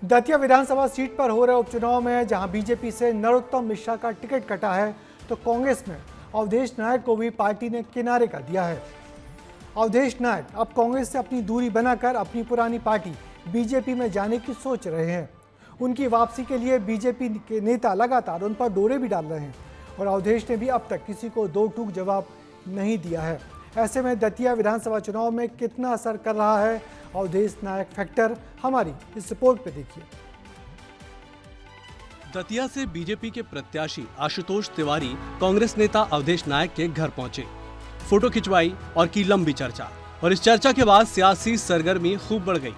दतिया विधानसभा seat पर हो रहे उपचुनाव में जहां बीजेपी से नरोत्तम मिश्रा का टिकट कटा है, तो कांग्रेस में अवधेश नायक को भी पार्टी ने किनारे कर दिया है। अवधेश नायक अब कांग्रेस से अपनी दूरी बनाकर अपनी पुरानी पार्टी बीजेपी में जाने की सोच रहे हैं। उनकी वापसी के लिए बीजेपी के नेता लगातार उन पर डोरे भी डाल रहे हैं और अवधेश ने भी अब तक किसी को दो टूक जवाब नहीं दिया है। ऐसे में दतिया विधानसभा चुनाव में कितना असर कर रहा है अवधेश नायक फैक्टर, हमारी इस रिपोर्ट पे देखिए। दतिया से बीजेपी के प्रत्याशी आशुतोष तिवारी कांग्रेस नेता अवधेश नायक के घर पहुंचे, फोटो खिंचवाई और की लंबी चर्चा। और इस चर्चा के बाद सियासी सरगर्मी खूब बढ़ गई।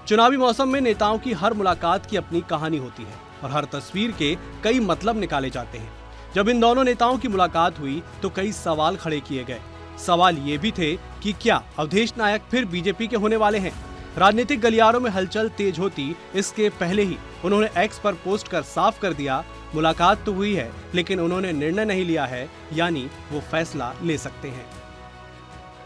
चुनावी मौसम में नेताओं की हर मुलाकात की अपनी कहानी होती है और हर तस्वीर के कई मतलब निकाले जाते हैं। जब इन दोनों नेताओं की मुलाकात हुई तो कई सवाल खड़े किए गए। सवाल ये भी थे कि क्या अवधेश नायक फिर बीजेपी के होने वाले हैं। राजनीतिक गलियारों में हलचल तेज होती इसके पहले ही उन्होंने एक्स पर पोस्ट कर साफ कर दिया, मुलाकात तो हुई है लेकिन उन्होंने निर्णय नहीं लिया है, यानी वो फैसला ले सकते हैं।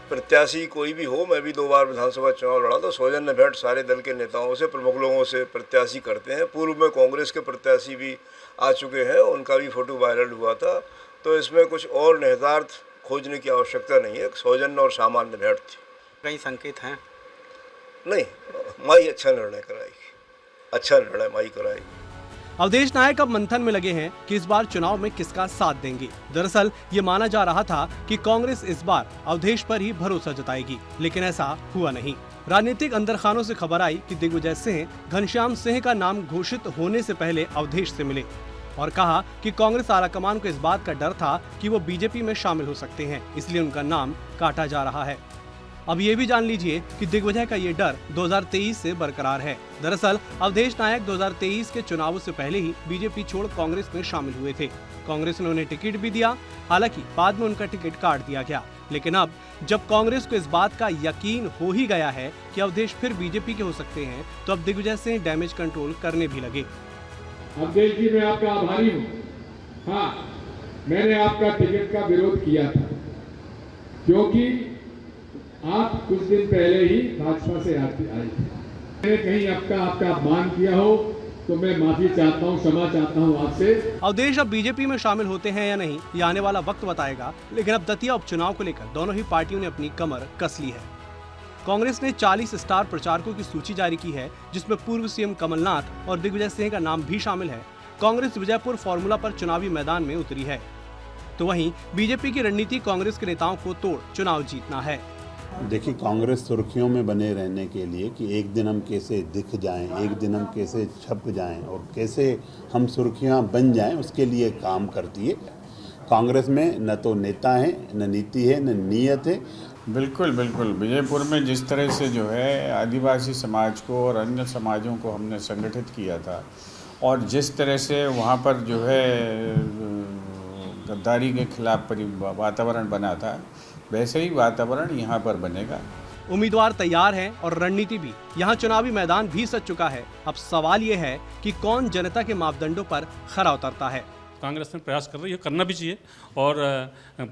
प्रत्याशी कोई भी हो, मैं भी 2 बार विधानसभा चुनाव लड़ा तो सौजन्य भेंट सारे दल के नेताओं से, प्रमुख लोगों से प्रत्याशी करते हैं। पूर्व में कांग्रेस के प्रत्याशी भी आ चुके हैं, उनका भी फोटो वायरल हुआ था, तो इसमें कुछ और निहितार्थ खोजने की आवश्यकता नहीं है। सौजन्य और सामान्य भेंट थी। कई संकेत हैं? नहीं, माई अच्छा निर्णय कराएगी, अच्छा निर्णय माई कराएगी। अवधेश नायक अब मंथन में लगे हैं कि इस बार चुनाव में किसका साथ देंगे। दरअसल ये माना जा रहा था कि कांग्रेस इस बार अवधेश पर ही भरोसा जताएगी, लेकिन ऐसा हुआ नहीं। राजनीतिक अंदरखानों से खबर आई कि दिग्विजय सिंह घनश्याम सिंह का नाम घोषित होने से पहले अवधेश से मिले और कहा कि कांग्रेस आलाकमान को इस बात का डर था कि वो बीजेपी में शामिल हो सकते हैं, इसलिए उनका नाम काटा जा रहा है। अब ये भी जान लीजिए कि दिग्विजय का ये डर 2023 से बरकरार है। दरअसल अवधेश नायक 2023 के चुनावों से पहले ही बीजेपी छोड़ कांग्रेस में शामिल हुए थे। कांग्रेस ने उन्हें टिकट भी दिया, हालांकि बाद में उनका टिकट काट दिया गया। लेकिन अब जब कांग्रेस को इस बात का यकीन हो ही गया है कि अवधेश फिर बीजेपी के हो सकते हैं, तो अब दिग्विजय सिंह डैमेज कंट्रोल करने भी लगे। अवधेश जी, मैं आपका आभारी हूँ। हाँ, मैंने आपका टिकट का विरोध किया था क्योंकि आप कुछ दिन पहले ही भाजपा से आए थे। मैंने कहीं आपका अपमान किया हो तो मैं माफी चाहता हूँ, क्षमा चाहता हूँ आपसे। अवधेश अब बीजेपी में शामिल होते हैं या नहीं, ये आने वाला वक्त बताएगा। लेकिन अब दतिया उपचुनाव को लेकर दोनों ही पार्टियों ने अपनी कमर कस ली है। कांग्रेस ने 40 स्टार प्रचारकों की सूची जारी की है, जिसमें पूर्व सीएम कमलनाथ और दिग्विजय सिंह का नाम भी शामिल है। कांग्रेस विजयपुर फॉर्मूला पर चुनावी मैदान में उतरी है, तो वहीं बीजेपी की रणनीति कांग्रेस के नेताओं को तोड़ चुनाव जीतना है। देखिए, कांग्रेस सुर्खियों में बने रहने के लिए कि एक दिन हम कैसे दिख जाएं, एक दिन हम कैसे छप जाएं और कैसे हम सुर्खियां बन जाएं, उसके लिए काम करती है। कांग्रेस में न तो नेता है, न नीति है, न नीयत है। बिल्कुल बिल्कुल। विजयपुर में जिस तरह से जो है आदिवासी समाज को और अन्य समाजों को हमने संगठित किया था और जिस तरह से वहाँ पर जो है गद्दारी के खिलाफ वातावरण बना था, वैसे ही वातावरण यहाँ पर बनेगा। उम्मीदवार तैयार हैं और रणनीति भी, यहाँ चुनावी मैदान भी सज चुका है। अब सवाल ये है कि कौन जनता के मापदंडों पर खरा उतरता है। कांग्रेस में प्रयास कर रही है, करना भी चाहिए, और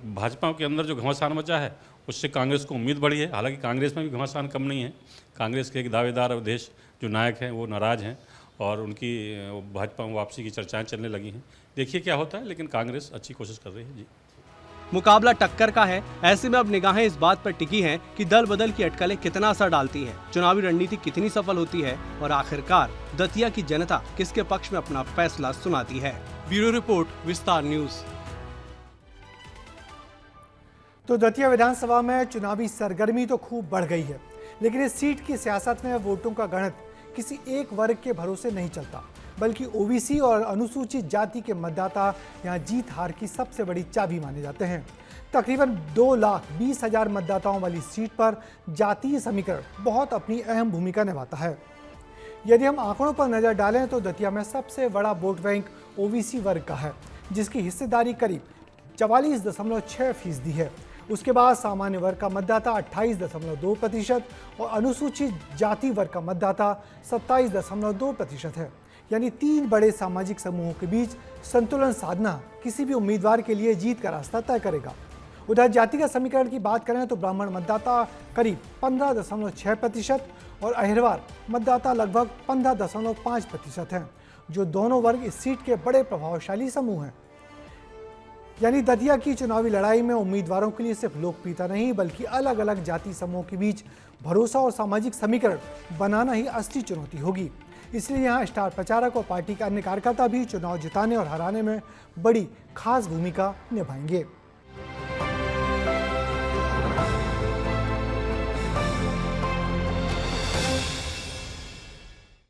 भाजपा के अंदर जो घमासान मचा है उससे कांग्रेस को उम्मीद बढ़ी है। हालांकि कांग्रेस में भी घमासान कम नहीं है। कांग्रेस के एक दावेदार अवधेश जो नायक हैं वो नाराज हैं और उनकी भाजपा में वापसी की चर्चाएं चलने लगी हैं। देखिए क्या होता है, लेकिन कांग्रेस अच्छी कोशिश कर रही है जी। मुकाबला टक्कर का है। ऐसे में अब निगाहें इस बात पर टिकी हैं कि दल बदल की अटकलें कितना असर डालती हैं, चुनावी रणनीति कितनी सफल होती है और आखिरकार दतिया की जनता किसके पक्ष में अपना फैसला सुनाती है। ब्यूरो रिपोर्ट, विस्तार न्यूज। तो दतिया विधानसभा में चुनावी सरगर्मी तो खूब बढ़ गई है, लेकिन इस सीट की सियासत में वोटों का गणित किसी एक वर्ग के भरोसे नहीं चलता, बल्कि ओबीसी और अनुसूचित जाति के मतदाता यहाँ जीत हार की सबसे बड़ी चाबी माने जाते हैं। तकरीबन 2,20,000 मतदाताओं वाली सीट पर जातीय समीकरण बहुत अपनी अहम भूमिका निभाता है। यदि हम आंकड़ों पर नजर डालें तो दतिया में सबसे बड़ा वोट बैंक ओबीसी वर्ग का है, जिसकी हिस्सेदारी करीब 44.6% है। उसके बाद सामान्य वर्ग का मतदाता 28.2% और अनुसूचित जाति वर्ग का मतदाता 27.2% है। यानी 3 बड़े सामाजिक समूहों के बीच संतुलन साधना किसी भी उम्मीदवार के लिए जीत का रास्ता तय करेगा। उधर जातिगत समीकरण की बात करें तो ब्राह्मण मतदाता करीब 15.6% और अहिरवार मतदाता लगभग 15.5% हैं, जो दोनों वर्ग इस सीट के बड़े प्रभावशाली समूह हैं। यानी दतिया की चुनावी लड़ाई में उम्मीदवारों के लिए सिर्फ लोकप्रियता नहीं बल्कि अलग अलग जाति समूह के बीच भरोसा और सामाजिक समीकरण बनाना ही असली चुनौती होगी। इसलिए यहाँ स्टार प्रचारक और पार्टी के अन्य कार्यकर्ता भी चुनाव जिताने और हराने में बड़ी खास भूमिका निभाएंगे।